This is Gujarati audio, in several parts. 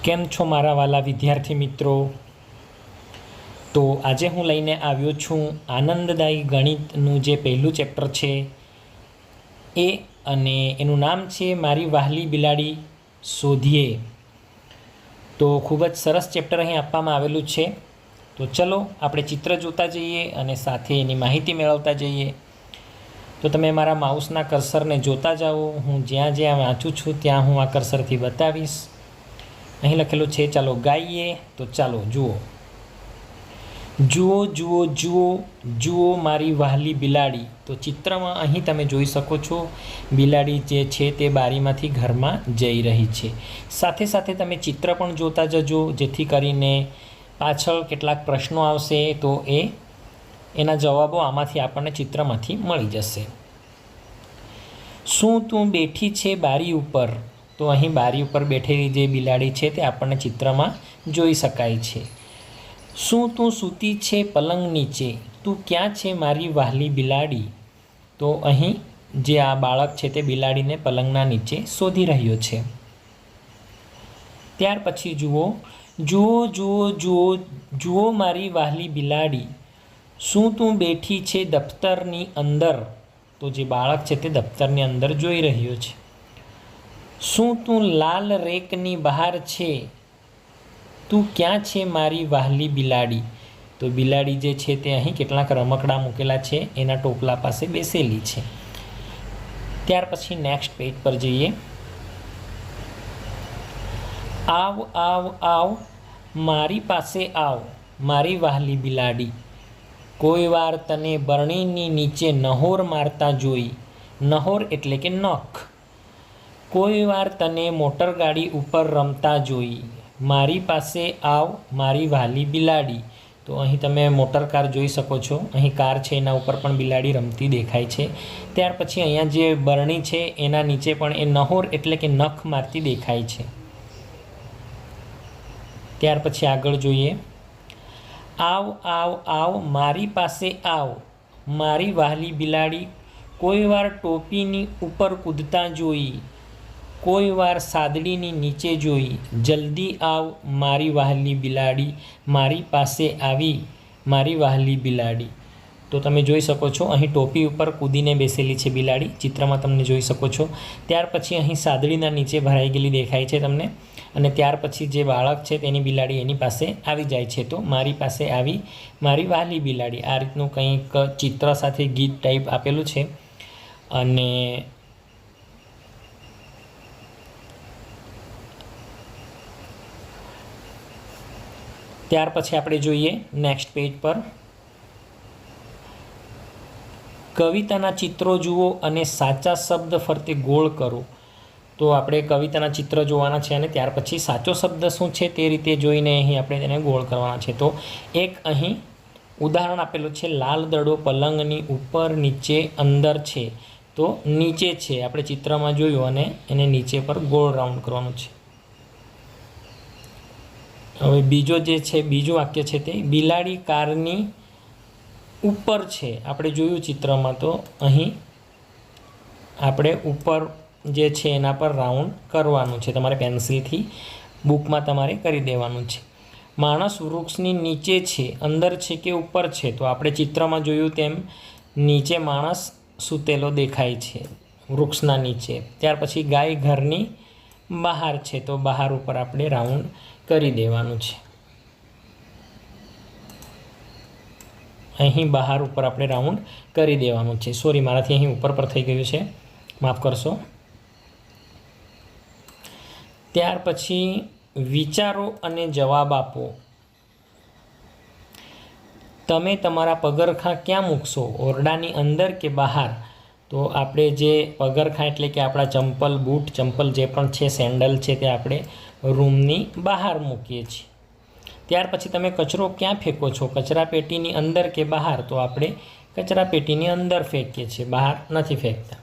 કેમ છો મારા વાલા વિદ્યાર્થી મિત્રો? તો આજે હું લઈને આવ્યો છું આનંદદાયી ગણિતનું જે પહેલું ચેપ્ટર છે એ, અને એનું નામ છે મારી વહાલી બિલાડી શોધીએ. તો ખૂબ જ સરસ ચેપ્ટર અહીં આપવામાં આવેલું છે. તો ચલો આપણે ચિત્ર જોતા જઈએ અને સાથે એની માહિતી મેળવતા જઈએ. તો તમે મારા માઉસના કર્સરને જોતા જાઓ. હું જ્યાં જ્યાં વાંચું છું ત્યાં હું આ કર્સરથી બતાવીશ. અહીં લખેલું છે ચાલો ગાઈએ. તો ચાલો જુઓ. જુઓ જુઓ જુઓ જુઓ મારી વહાલી બિલાડી. તો ચિત્રમાં અહીં તમે જોઈ શકો છો બિલાડી જે છે તે બારીમાંથી ઘરમાં જઈ રહી છે. સાથે સાથે તમે ચિત્ર પણ જોતા જજો, જેથી કરીને પાછળ કેટલાક પ્રશ્નો આવશે તો એના જવાબો આમાંથી આપણને ચિત્રમાંથી મળી જશે. શું તું બેઠી છે બારી ઉપર? તો અહીં બારી ઉપર બેઠેલી જે બિલાડી છે તે આપણને ચિત્રમાં જોઈ શકાય છે. શું તું સૂતી છે પલંગ નીચે? તું ક્યાં છે મારી વહાલી બિલાડી? તો અહીં જે આ બાળક છે તે બિલાડીને પલંગના નીચે શોધી રહ્યો છે. ત્યાર પછી જુઓ. જુઓ જુઓ જુઓ જુઓ મારી વહાલી બિલાડી. શું તું બેઠી છે દફતરની અંદર? તો જે બાળક છે તે દફતરની અંદર જોઈ રહ્યો છે. શું તું લાલ રેકની બહાર છે? તું ક્યાં છે મારી વહાલી બિલાડી? તો બિલાડી જે છે તે અહીં કેટલાક રમકડાં મૂકેલા છે એના ટોપલા પાસે બેસેલી છે. ત્યાર પછી નેક્સ્ટ પેજ પર જઈએ. આવ આવ આવ મારી પાસે આવ મારી વહાલી બિલાડી. કોઈ વાર તને બરણીની નીચે નહોર મારતા જોઈ. નહોર એટલે કે નખ. કોઈ વાર તને મોટરગાડી ઉપર રમતા જોઈ. મારી પાસે આવ મારી વહાલી બિલાડી. તો અહીં તમે મોટર કાર જોઈ શકો છો. અહીં કાર છે એના ઉપર પણ બિલાડી રમતી દેખાય છે. ત્યાર પછી અહીંયા જે બરણી છે એના નીચે પણ એ નહોર એટલે કે નખ મારતી દેખાય છે. ત્યાર પછી આગળ જોઈએ. આવ આવ આવ મારી પાસે આવ મારી વહાલી બિલાડી. કોઈ વાર ટોપીની ઉપર કૂદતા જોઈ. કોઈ વાર સાદડીની નીચે જોઈ. જલ્દી આવ મારી વહાલી બિલાડી. મારી પાસે આવી મારી વહાલી બિલાડી. તો તમે જોઈ શકો છો અહીં ટોપી ઉપર કૂદીને બેસેલી છે બિલાડી, ચિત્રમાં તમને જોઈ શકો છો. ત્યાર પછી અહીં સાદડીના નીચે ભરાઈ ગયેલી દેખાય છે તમને. અને ત્યાર પછી જે બાળક છે તેની બિલાડી એની પાસે આવી જાય છે. તો મારી પાસે આવી મારી વહાલી બિલાડી. આ રીતનું કંઈક ચિત્ર સાથે ગીત ટાઈપ આપેલું છે. અને ત્યાર પછી આપણે જોઈએ નેક્સ્ટ પેજ પર. કવિતાના ચિત્રો જુઓ અને સાચા શબ્દ ફરતે ગોળ કરો. તો આપણે કવિતાના ચિત્ર જોવાના છે અને ત્યાર પછી સાચો શબ્દ શું છે તે રીતે જોઈને અહીં આપણે તેને ગોળ કરવાના છે. તો એક અહીં ઉદાહરણ આપેલું છે. લાલ દડો પલંગની ઉપર નીચે અંદર છે. તો નીચે છે આપણે ચિત્રમાં જોયું અને એને નીચે પર ગોળ રાઉન્ડ કરવાનું છે. હવે બીજો જે છે બીજું વાક્ય છે તે બિલાડી કારની ઉપર છે. આપણે જોયું ચિત્રમાં. તો અહીં આપણે ઉપર જે છે એના પર રાઉન્ડ કરવાનું છે. તમારે પેન્સિલથી બુકમાં તમારે કરી દેવાનું છે. માણસ વૃક્ષની નીચે છે. અંદર છે કે ઉપર છે? તો આપણે ચિત્રમાં જોયું તેમ નીચે માણસ સૂતેલો દેખાય છે વૃક્ષના નીચે. ત્યાર પછી ગાય ઘરની બહાર છે. તો બહાર ઉપર આપણે રાઉન્ડ કરી દેવાનું છે. અહીં બહાર ઉપર આપણે રાઉન્ડ કરી દેવાનું છે. સોરી, મારાથી અહીં ઉપર પર થઈ ગયું છે, માફ કરશો. ત્યાર પછી વિચારો અને જવાબ આપો. તમે તમારા પગરખાં ક્યાં મૂકશો? ઓરડાની અંદર કે બહાર? તો આપણે જે પગરખાં એટલે કે આપણા ચંપલ, બૂટ, ચંપલ જે પણ છે, સેન્ડલ છે, તે આપણે રૂમની બહાર મૂકીએ છીએ. ત્યાર પછી તમે કચરો ક્યાં ફેંકો છો? કચરા પેટીની અંદર કે બહાર? તો આપણે કચરા પેટીની અંદર ફેંકીએ છીએ, બહાર નથી ફેંકતા.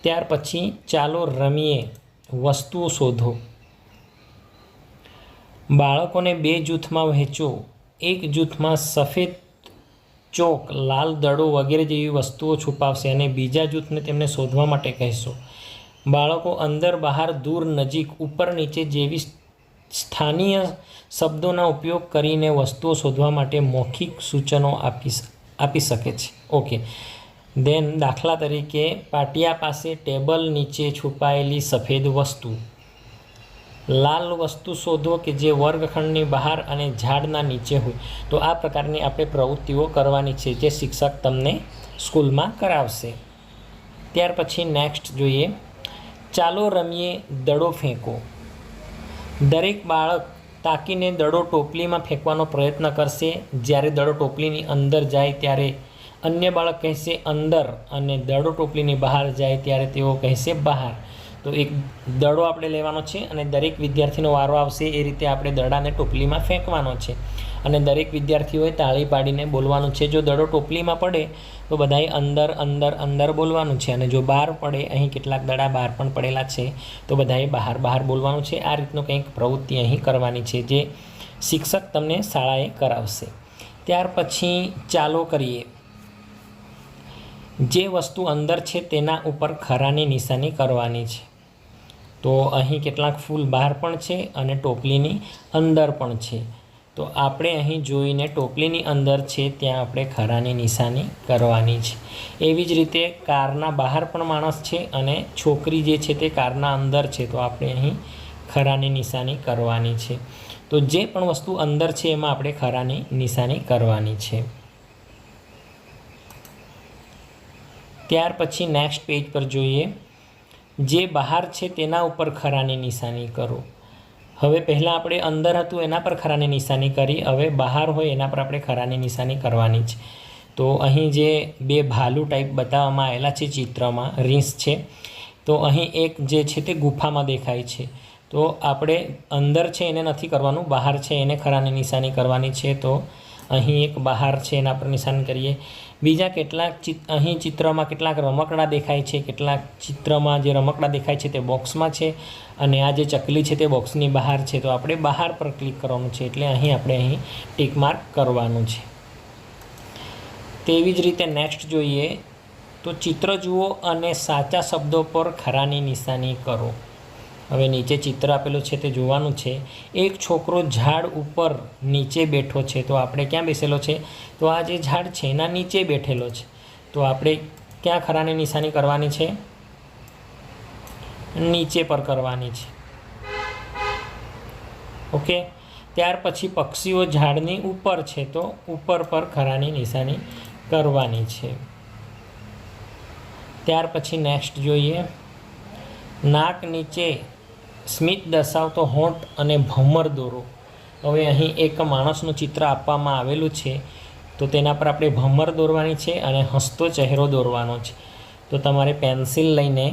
ત્યાર પછી ચાલો રમીએ, વસ્તુઓ શોધો. બાળકોને બે જૂથમાં વહેંચો. એક જૂથમાં સફેદ ચોક, લાલ દડો વગેરે જેવી વસ્તુઓ છુપાવશે અને બીજા જૂથને તેમને શોધવા માટે કહેશો. બાળકો અંદર બહાર દૂર નજીક ઉપર નીચે જેવી સ્થાનીય શબ્દોના ઉપયોગ કરીને વસ્તુઓ શોધવા માટે મૌખિક સૂચનો આપી શકે છે. ઓકે, દેન દાખલા તરીકે પાટિયા પાસે ટેબલ નીચે છુપાયેલી સફેદ વસ્તુ. લાલ વસ્તુ શોધો કે જે વર્ગખંડની બહાર અને ઝાડના નીચે હોય. તો આ પ્રકારની આપણે પ્રવૃત્તિઓ કરવાની છે જે શિક્ષક તમને સ્કૂલમાં કરાવશે. ત્યાર પછી નેક્સ્ટ જોઈએ, ચાલો રમીએ દડો ફેંકો. દરેક બાળક તાકીને દડો ટોપલીમાં ફેંકવાનો પ્રયત્ન કરશે. જ્યારે દડો ટોપલીની અંદર જાય ત્યારે અન્ય બાળક કહેશે અંદર, અને દડો ટોપલીની બહાર જાય ત્યારે તેઓ કહેશે બહાર. તો એક દડો આપણે લેવાનો છે અને દરેક વિદ્યાર્થીનો વારો આવશે એ રીતે આપણે દડાને ટોપલીમાં ફેંકવાનો છે, અને દરેક વિદ્યાર્થીઓએ તાળી પાડીને બોલવાનું છે. જો દડો ટોપલીમાં પડે તો બધાએ અંદર અંદર અંદર બોલવાનું છે, અને જો બહાર પડે, અહીં કેટલાક દડા બહાર પણ પડેલા છે, તો બધાએ બહાર બહાર બોલવાનું છે. આ રીતનું કંઈક પ્રવૃત્તિ અહીં કરવાની છે જે શિક્ષક તમને શાળાએ કરાવશે. ત્યાર પછી ચાલો કરીએ. જે વસ્તુ અંદર છે તેના ઉપર ખરાની નિશાની કરવાની છે. તો અહીં કેટલાક ફૂલ બહાર પણ છે અને ટોપલીની અંદર પણ છે. તો આપણે અહીં જોઈને ટોપલીની અંદર છે ત્યાં આપણે ખરાની નિશાની કરવાની છે. એવી જ રીતે કારના બહાર પણ માણસ છે અને છોકરી જે છે તે કારના અંદર છે, તો આપણે અહીં ખરાની નિશાની કરવાની છે. તો જે પણ વસ્તુ અંદર છે એમાં આપણે ખરાની નિશાની કરવાની છે. ત્યાર પછી નેક્સ્ટ પેજ પર જોઈએ, જે બહાર છે તેના ઉપર ખરાની નિશાની કરો. હવે પહેલાં આપણે અંદર હતું એના પર ખરાની નિશાની કરી, હવે બહાર હોય એના પર આપણે ખરાની નિશાની કરવાની છે. તો અહીં જે બે ભાલુ ટાઈપ બતાવવામાં આવેલા છે ચિત્રમાં, રીંછ છે, તો અહીં એક જે છે તે ગુફામાં દેખાય છે. તો આપણે અંદર છે એને નથી કરવાનું, બહાર છે એને ખરાની નિશાની કરવાની છે. તો અહીં એક બહાર છે એના પર નિશાન કરીએ. બીજા કેટલાક અહીં ચિત્રમાં કેટલાક રમકડા દેખાય છે, કેટલાક ચિત્રમાં જે રમકડા દેખાય છે તે બોક્સમાં છે, અને આ જે ચકલી છે તે બોક્સની બહાર છે. તો આપણે બહાર પર ક્લિક કરવાનું છે, એટલે આપણે અહીં ટીક માર્ક કરવાનું છે. તેવી જ રીતે નેક્સ્ટ જોઈએ, તો ચિત્ર જુઓ અને સાચા શબ્દો પર ખરાની નિશાની કરો. હવે નીચે ચિત્ર આપેલું છે તે જોવાનું છે. એક છોકરો ઝાડ ઉપર નીચે બેઠો છે. તો આપણે ક્યાં બેસેલો છે? તો આ જે ઝાડ છે એના નીચે બેઠેલો છે. તો આપણે ક્યાં ખરાની નિશાની કરવાની છે? નીચે પર કરવાની છે. ઓકે, ત્યાર પછી પક્ષીઓ ઝાડની ઉપર છે, તો ઉપર પર ખરાની નિશાની કરવાની છે. ત્યાર પછી નેક્સ્ટ જોઈએ, નાક નીચે સ્મિત દર્શાવતો હોઠ અને ભમર દોરો. હવે અહીં એક માણસનું ચિત્ર આપવામાં આવેલું છે, તો તેના પર આપણે ભમર દોરવાની છે અને હસતો ચહેરો દોરવાનો છે. તો તમારે પેન્સિલ લઈને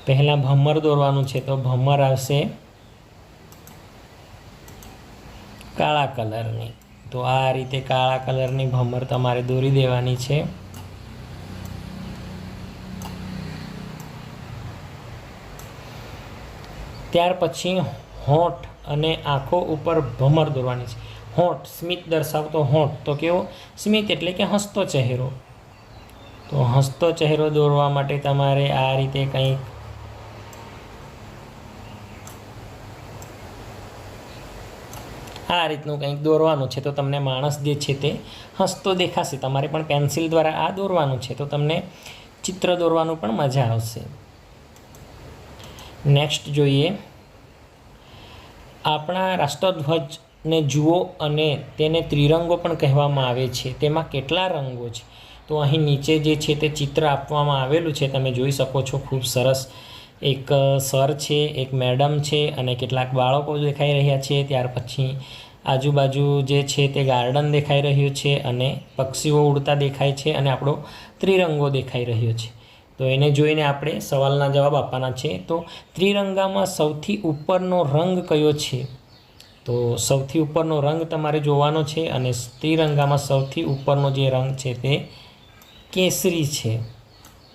પહેલાં ભમર દોરવાનું છે. તો ભમર આવશે કાળા કલરની. તો આ રીતે કાળા કલરની ભમર તમારે દોરી દેવાની છે. ત્યાર પછી હોઠ અને આંખો ઉપર ભમર દોરવાની છે. હોઠ સ્મિત દર્શાવતો હોઠ, તો કેવો? સ્મિત એટલે કે હસતો ચહેરો. તો હસતો ચહેરો દોરવા માટે તમારે આ રીતે કંઈક આ રીતનું કંઈક દોરવાનું છે. તો તમને માણસ જે છે તે હસતો દેખાશે. તમારે પણ પેન્સિલ દ્વારા આ દોરવાનું છે, તો તમને ચિત્ર દોરવાનું પણ મજા આવશે. નેક્સ્ટ જોઈએ, આપણા રાષ્ટ્રધ્વજને જુઓ અને તેને ત્રિરંગો પણ કહેવામાં આવે છે. તેમાં કેટલા રંગો છે? તો અહીં નીચે જે છે તે ચિત્ર આપવામાં આવેલું છે, તમે જોઈ શકો છો. ખૂબ સરસ એક સર છે, એક મેડમ છે, અને કેટલાક બાળકો દેખાઈ રહ્યા છે. ત્યાર પછી આજુબાજુ જે છે તે ગાર્ડન દેખાઈ રહ્યું છે, અને પક્ષીઓ ઉડતા દેખાય છે, અને આપણો ત્રિરંગો દેખાઈ રહ્યો છે. તો એને જોઈને આપણે સવાલના જવાબ આપવાના છે. તો ત્રિરંગામાં સૌથી ઉપરનો રંગ કયો છે? તો સૌથી ઉપરનો રંગ તમારે જોવાનો છે, અને ત્રિરંગામાં સૌથી ઉપરનો જે રંગ છે તે કેસરી છે.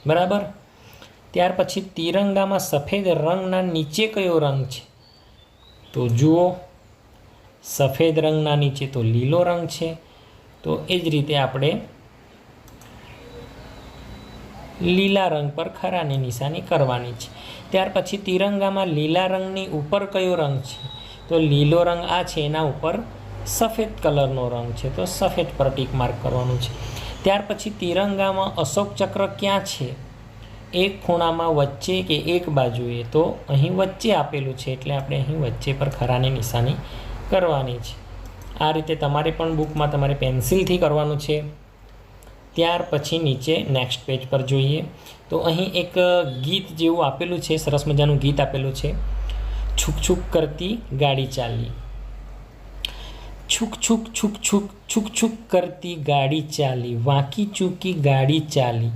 બરાબર. ત્યાર પછી તિરંગામાં સફેદ રંગના નીચે કયો રંગ છે? તો જુઓ, સફેદ રંગના નીચે તો લીલો રંગ છે. તો એ જ રીતે આપણે લીલા રંગ પર ખરાની નિશાની કરવાની છે. ત્યાર પછી તિરંગામાં લીલા રંગની ઉપર કયો રંગ છે? તો લીલો રંગ આ છે, એના ઉપર સફેદ કલરનો રંગ છે, તો સફેદ પર ટીક માર્ક કરવાનું છે. ત્યાર પછી તિરંગામાં અશોક ચક્ર ક્યાં છે? એક ખૂણામાં વચ્ચે કે એક બાજુએ? તો અહીં વચ્ચે આપેલું છે, એટલે આપણે અહીં વચ્ચે પર ખરાની નિશાની કરવાની છે. આ રીતે તમારે પણ બુકમાં તમારે પેન્સિલથી કરવાનું છે. ત્યાર પછી નીચે નેક્સ્ટ પેજ પર જોઈએ તો અહીં એક ગીત જેવું આપેલું છે, સરસ મજાનું ગીત આપેલું છે. છુક છુક કરતી ગાડી ચાલી, છુક છુક છુક છુક છુક છુક કરતી ગાડી ચાલી, વાંકી ચૂકી ગાડી ચાલી,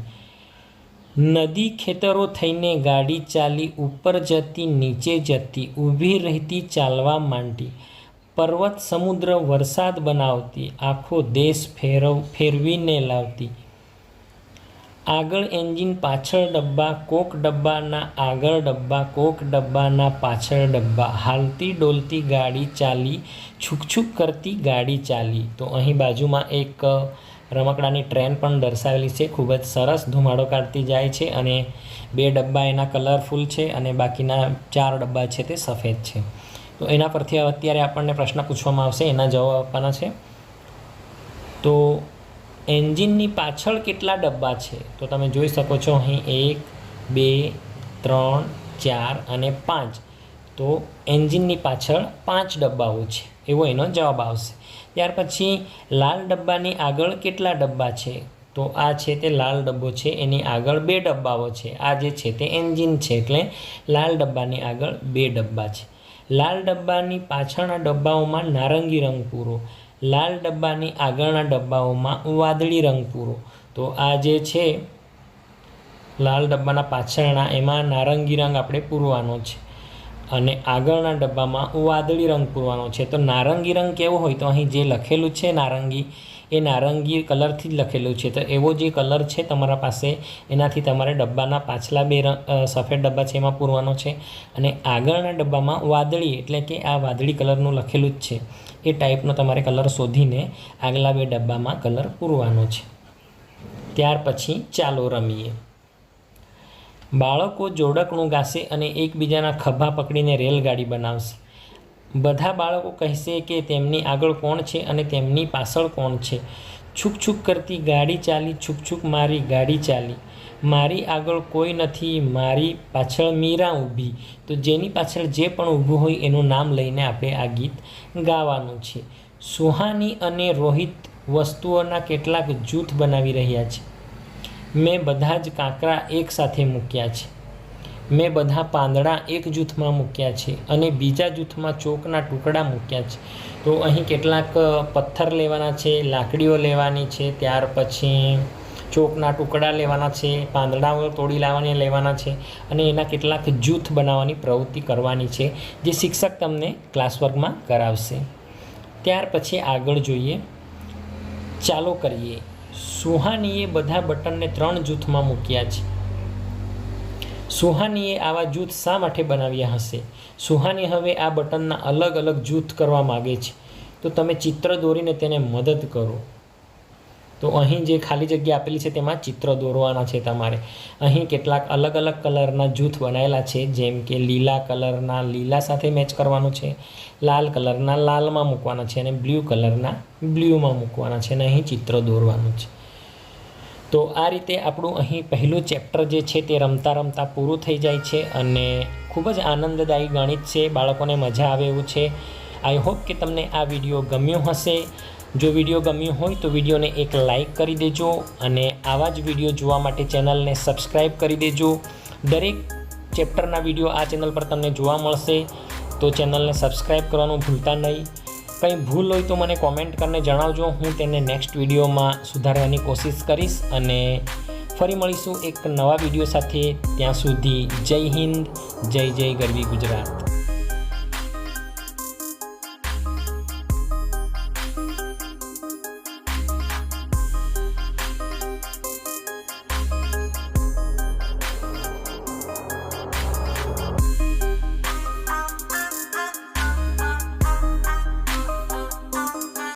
નદી ખેતરો થઈને ગાડી ચાલી, ઉપર જતી નીચે જતી, ઊભી રહેતી ચાલવા માંડી, પર્વત સમુદ્ર વરસાદ બનાવતી, આખો દેશ ફેરવીને લાવતી, આગળ એન્જિન પાછળ ડબ્બા, કોક ડબ્બાના આગળ ડબ્બા, કોક ડબ્બાના પાછળ ડબ્બા, હાલતી ડોલતી ગાડી ચાલી, છુક છુક કરતી ગાડી ચાલી. તો અહીં બાજુમાં એક રમકડાની ટ્રેન પણ દર્શાવેલી છે, ખૂબ જ સરસ ધુમાડો કાઢતી જાય છે અને 2 ડબ્બા એના કલરફુલ છે અને બાકીના 4 ડબ્બા છે તે સફેદ છે. તો એના પરથી અત્યારે આપણને પ્રશ્ન પૂછવામાં આવશે, એના જવાબ આપવાના છે. તો એન્જિનની પાછળ કેટલા ડબ્બા છે? તો તમે જોઈ શકો છો અહીં 1 2 3 4 અને 5. તો એન્જિનની પાછળ 5 ડબ્બાઓ છે, એવો એનો જવાબ આવશે. ત્યાર પછી લાલ ડબ્બાની આગળ કેટલા ડબ્બા છે? તો આ છે તે લાલ ડબ્બો છે, એની આગળ 2 ડબ્બાઓ છે. આ જે છે તે એન્જિન છે, એટલે લાલ ડબ્બાની આગળ 2 ડબ્બા છે. લાલ ડબ્બાની પાછળના ડબ્બાઓમાં નારંગી રંગ પૂરો, લાલ ડબ્બાની આગળના ડબ્બાઓમાં વાદળી રંગ પૂરો. તો આ જે છે લાલ ડબ્બાના પાછળના, એમાં નારંગી રંગ આપણે પૂરવાનો છે અને આગળના ડબ્બામાં વાદળી રંગ પૂરવાનો છે. તો નારંગી રંગ કેવો હોય? તો અહીં જે લખેલું છે નારંગી, એ નારંગી કલરથી જ લખેલું છે. તો એવો જે કલર છે તમારા પાસે, એનાથી તમારે ડબ્બાના પાછલા 2 સફેદ ડબ્બા છે એમાં પૂરવાનો છે અને આગળના ડબ્બામાં વાદળી, એટલે કે આ વાદળી કલરનું લખેલું જ છે, એ ટાઈપનો તમારે કલર શોધીને આગલા 2 ડબ્બામાં કલર પૂરવાનો છે. ત્યાર પછી ચાલો રમીએ. બાળકો જોડકણું ગાશે અને એકબીજાના ખભા પકડીને રેલગાડી બનાવશે. બધા બાળકો કહેશે કે તેમની આગળ કોણ છે અને તેમની પાછળ કોણ છે. છુક છુક કરતી ગાડી ચાલી, છુક છુક મારી ગાડી ચાલી, મારી આગળ કોઈ નથી, મારી પાછળ મીરા ઊભી. તો જેની પાછળ જે પણ ઊભું હોય એનું નામ લઈને આપણે આ ગીત ગાવાનું છે. સુહાની અને રોહિત વસ્તુઓના કેટલાક જૂથ બનાવી રહ્યા છે. મેં બધા જ કાંકરા એક સાથે મૂક્યા છે. મેં બધા પાંદડા એક જૂથમાં મૂક્યા છે અને બીજા જૂથમાં ચોકના ટુકડા મૂક્યા છે. તો અહીં કેટલાક પથ્થર લેવાના છે, લાકડીઓ લેવાની છે, ત્યાર પછી ચોકના ટુકડા લેવાના છે, પાંદડાઓ તોડી લાવવાની લેવાના છે અને એના કેટલાક જૂથ બનાવવાની પ્રવૃત્તિ કરવાની છે, જે શિક્ષક તમને ક્લાસવર્કમાં કરાવશે. ત્યાર પછી આગળ જોઈએ, ચાલો કરીએ. સુહાનીએ બધા બટનને 3 જૂથમાં મૂક્યા છે. સુહાનીએ આવા જૂથ શા માટે બનાવ્યા હશે? સુહાની હવે આ બટનના અલગ અલગ જૂથ કરવા માગે છે, તો તમે ચિત્ર દોરીને તેને મદદ કરો. તો અહીં જે ખાલી જગ્યા આપેલી છે તેમાં ચિત્ર દોરવાના છે તમારે. અહીં કેટલાક અલગ અલગ કલરના જૂથ બનાવેલા છે, જેમ કે લીલા કલરના લીલા સાથે મેચ કરવાનું છે, લાલ કલરના લાલમાં મૂકવાના છે અને બ્લુ કલરના બ્લુમાં મૂકવાના છે અને અહીં ચિત્ર દોરવાનું છે. તો આ રીતે આપણું અહીં પહેલું ચેપ્ટર જે છે તે રમતા રમતા પૂરું થઈ જાય છે અને ખૂબ જ આનંદદાયી ગણિત છે, બાળકોને મજા આવે એવું છે. આઈ હોપ કે તમને આ વિડીયો ગમ્યો હશે. જો વિડીયો ગમ્યો હોય તો વિડીયોને એક લાઇક કરી દેજો અને આવા જ વિડીયો જોવા માટે ચેનલને સબસ્ક્રાઈબ કરી દેજો. દરેક ચેપ્ટરના વિડીયો આ ચેનલ પર તમને જોવા મળશે, તો ચેનલને સબસ્ક્રાઈબ કરવાનું ભૂલતા નહીં. કંઈ ભૂલ હોય તો મને કોમેન્ટ કરીને જણાવજો, હું તેને નેક્સ્ટ વિડીયોમાં સુધારવાની કોશિશ કરીશ અને ફરી મળીશું એક નવા વિડીયો સાથે. ત્યાં સુધી જય હિન્દ, જય જય ગરવી ગુજરાત.